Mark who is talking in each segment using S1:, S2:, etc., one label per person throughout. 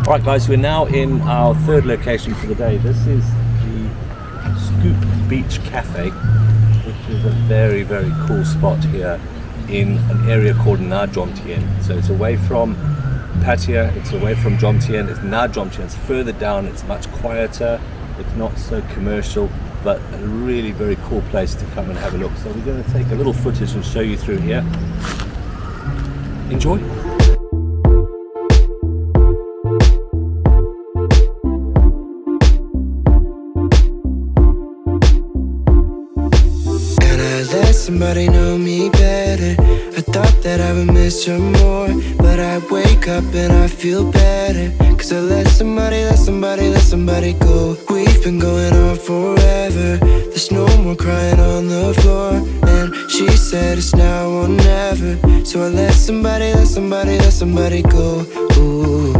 S1: Alright guys, we're now in our third location for the day. This is the Skoop Beach Cafe, which is a very, very cool spot here in an area called NaJomtien. So it's away from Pattaya, it's away from Jomtien, it's NaJomtien, it's further down, it's much quieter, it's not so commercial, but a really very cool place to come and have a look. So we're going to take a little footage and show you through here. Enjoy!
S2: Somebody know me better. I thought that I would miss her more, but I wake up and I feel better. Cause I let somebody go. We've been going on forever. There's no more crying on the floor. And she said it's now or never. So I let somebody go. Ooh.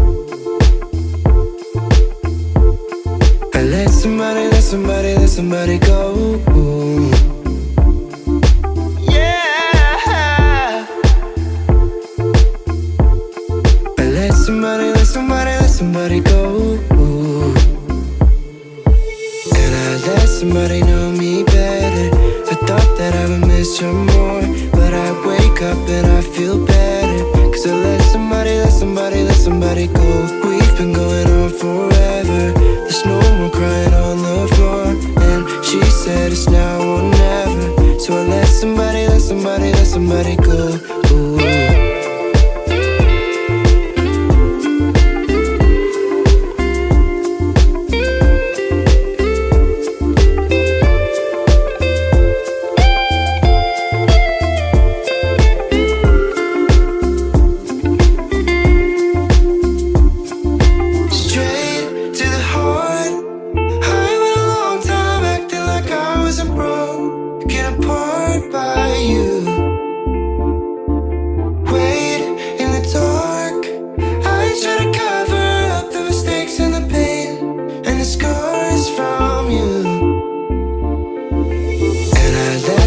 S2: I let somebody go. Ooh. Let somebody go. Ooh. And I let somebody know me better. I thought that I would miss her more, but I wake up and I feel better. Cause I let somebody go. We've been going on forever. There's no more crying on the floor. And she said it's now or never. So I let somebody go. Ooh.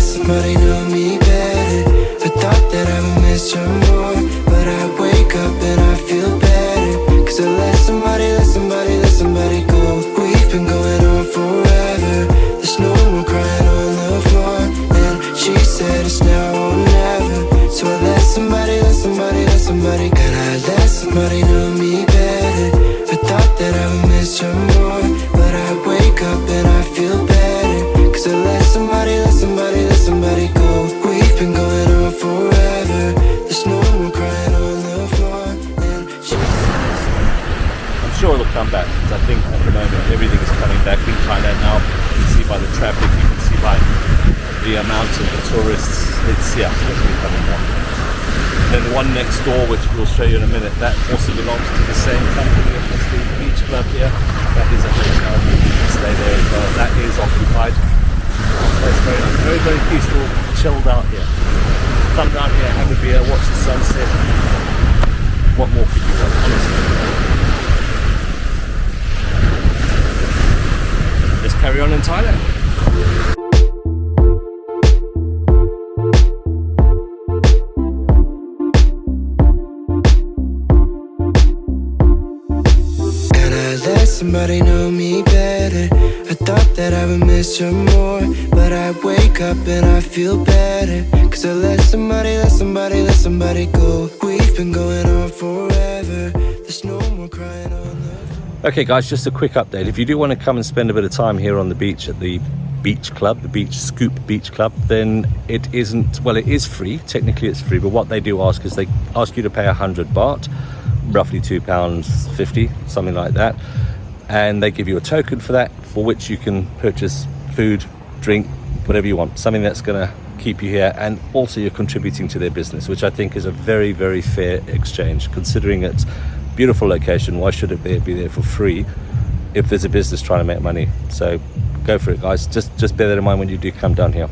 S2: Somebody know me better. I thought that I would miss her more, but I wake up and I feel better. Cause I let somebody go. We've been going on forever. There's no more crying on the floor. And she said it's now or never. So I let somebody go. And I let somebody know me better. I thought that I would miss her more, but I wake up and I feel better. Cause I let somebody go. We've been going on forever. There's no more crying on the floor. And
S1: I'm sure it'll come back, because I think at the moment everything is coming back in Thailand now. You can see by the traffic, you can see by the amount of the tourists. It's definitely coming back. Then the one next door, which we'll show you in a minute, that also belongs to the same company as the beach club here. That is a hotel. You can stay there as well. That is occupied. It's very nice, very, very peaceful, chilled out here. Come down here, have a beer, watch the sunset. What more could you want, honestly? Let's carry on in Thailand.
S2: Somebody know me better. I thought that I would miss her more, but I wake up and I feel better. Cause I let somebody go. We've been going on forever. There's no more crying on the...
S1: Okay guys, just a quick update. If you do want to come and spend a bit of time here on the beach at the beach club, the Skoop Beach Club, then it is free. Technically it's free, but what they do ask is they ask you to pay 100 baht, roughly £2.50, something like that. And they give you a token for that, for which you can purchase food, drink, whatever you want, something that's going to keep you here, and also you're contributing to their business, which I think is a very, very fair exchange. Considering it's a beautiful location, why should it be there for free if there's a business trying to make money? So go for it guys, just bear that in mind when you do come down here.